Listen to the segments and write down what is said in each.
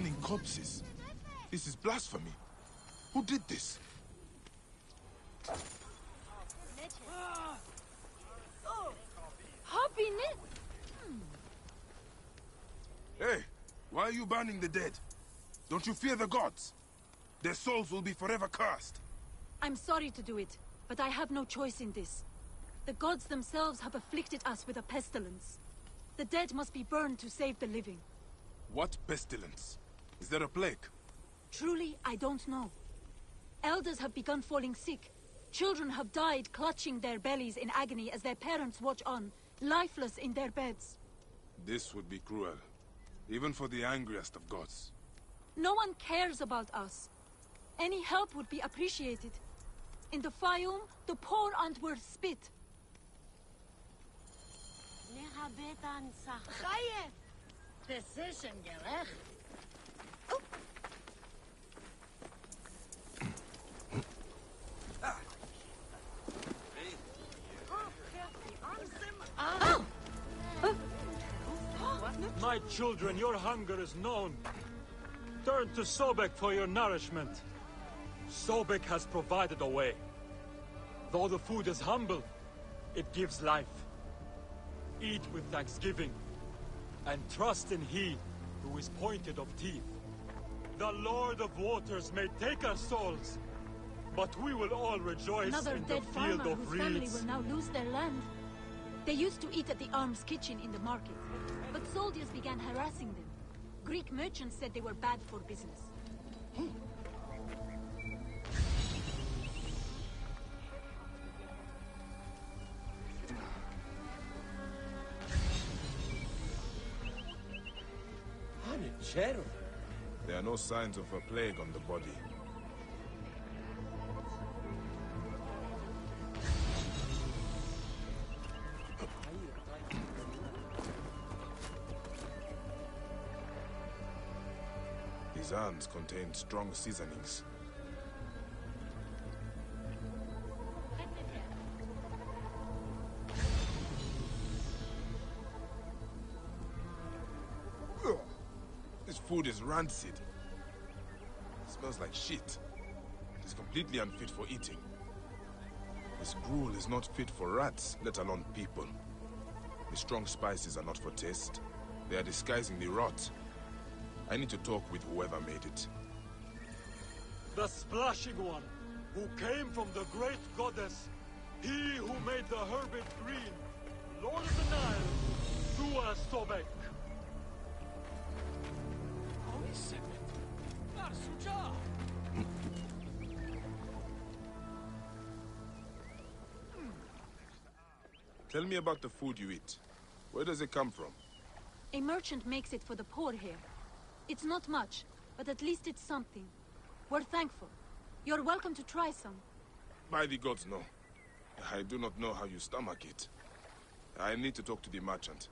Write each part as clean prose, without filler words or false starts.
burning corpses. This is blasphemy. Who did this? Hey, why are you burning the dead? Don't you fear the gods? Their souls will be forever cursed. I'm sorry to do it, but I have no choice in this. The gods themselves have afflicted us with a pestilence. The dead must be burned to save the living. What pestilence? Is there a plague? Truly, I don't know. Elders have begun falling sick. Children have died clutching their bellies in agony as their parents watch on, lifeless in their beds. This would be cruel, even for the angriest of gods. No one cares about us. Any help would be appreciated. In the Fayum, the poor aren't worth spit. My children, your hunger is known. Turn to Sobek for your nourishment. Sobek has provided a way. Though the food is humble, it gives life. Eat with thanksgiving, and trust in He who is pointed of teeth. The Lord of Waters may take our souls, but we will all rejoice Another in the dead field farmer of whose family reeds. will now lose their land. They used to eat at the arms kitchen in the market, but soldiers began harassing them. Greek merchants said they were bad for business. There are no signs of a plague on the body. These urns contain strong seasonings. This food is rancid. It smells like shit. It is completely unfit for eating. This gruel is not fit for rats, let alone people. The strong spices are not for taste. They are disguising the rot. I need to talk with whoever made it. The Splashing One, who came from the great goddess, he who made the herbage green, Lord of the Nile, Dua Sobek. Tell me about the food you eat. Where does it come from? A merchant makes it for the poor here. It's not much, but at least it's something. We're thankful. You're welcome to try some. By the gods, no. I do not know how you stomach it. I need to talk to the merchant.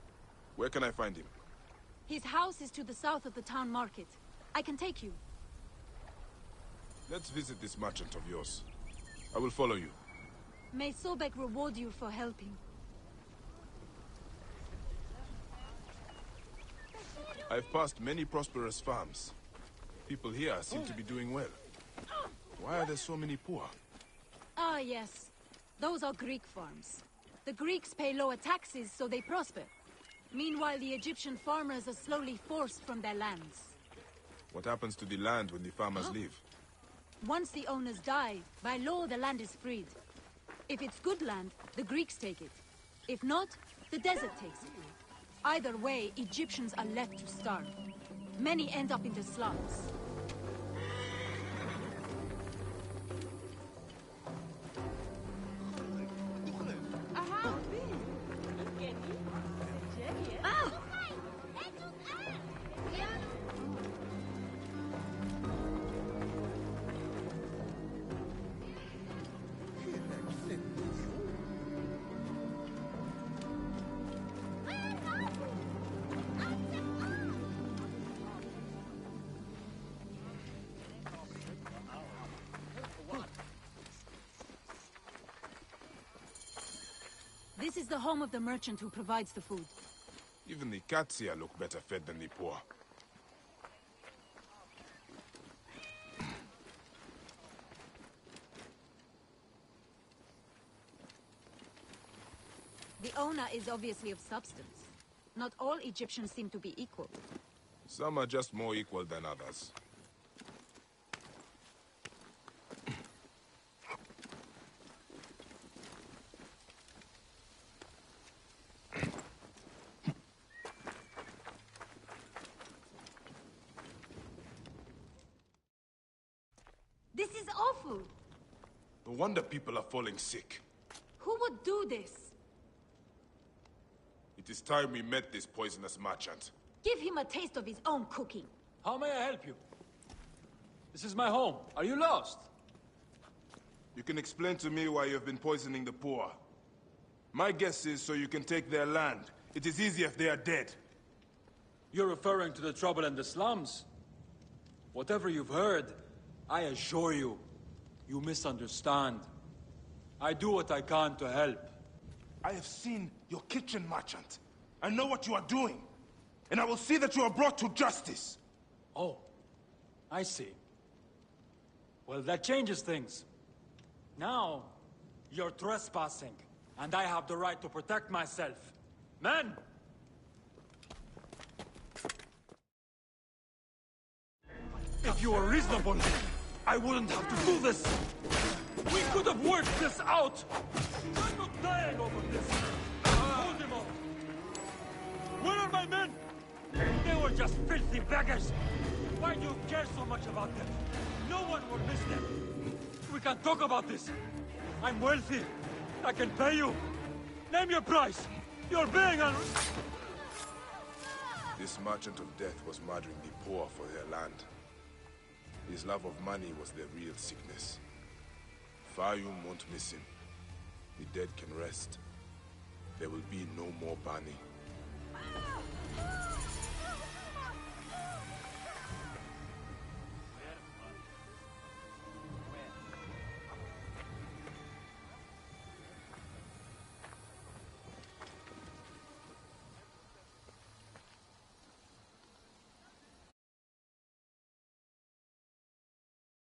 Where can I find him? His house is to the south of the town market. I can take you. Let's visit this merchant of yours. I will follow you. May Sobek reward you for helping. I've passed many prosperous farms. People here seem to be doing well. Why are there so many poor? Ah, yes. Those are Greek farms. The Greeks pay lower taxes, so they prosper. Meanwhile, the Egyptian farmers are slowly forced from their lands. What happens to the land when the farmers leave? Once the owners die, by law the land is freed. If it's good land, the Greeks take it. If not, the desert takes it. Either way, Egyptians are left to starve. Many end up in the slums. This is the home of the merchant who provides the food. Even the cats here look better fed than the poor. owner is obviously of substance. Not all Egyptians seem to be equal. Some are just more equal than others. This is awful! No wonder people are falling sick. Who would do this? It is time we met this poisonous merchant. Give him a taste of his own cooking. How may I help you? This is my home. Are you lost? You can explain to me why you've been poisoning the poor. My guess is so you can take their land. It is easier if they are dead. You're referring to the trouble in the slums? Whatever you've heard, I assure you, you misunderstand. I do what I can to help. I have seen your kitchen, merchant. I know what you are doing. And I will see that you are brought to justice. Oh, I see. Well, that changes things. Now, you're trespassing, and I have the right to protect myself. Men! If you were reasonable, I wouldn't have to do this! We could have worked this out! I'm not dying over this! Hold him up! Where are my men? They were just filthy beggars! Why do you care so much about them? No one will miss them! We can talk about this! I'm wealthy! I can pay you! Name your price! You're being un... This merchant of death was murdering the poor for their land. His love of money was their real sickness. Fayum won't miss him. The dead can rest. There will be no more burning.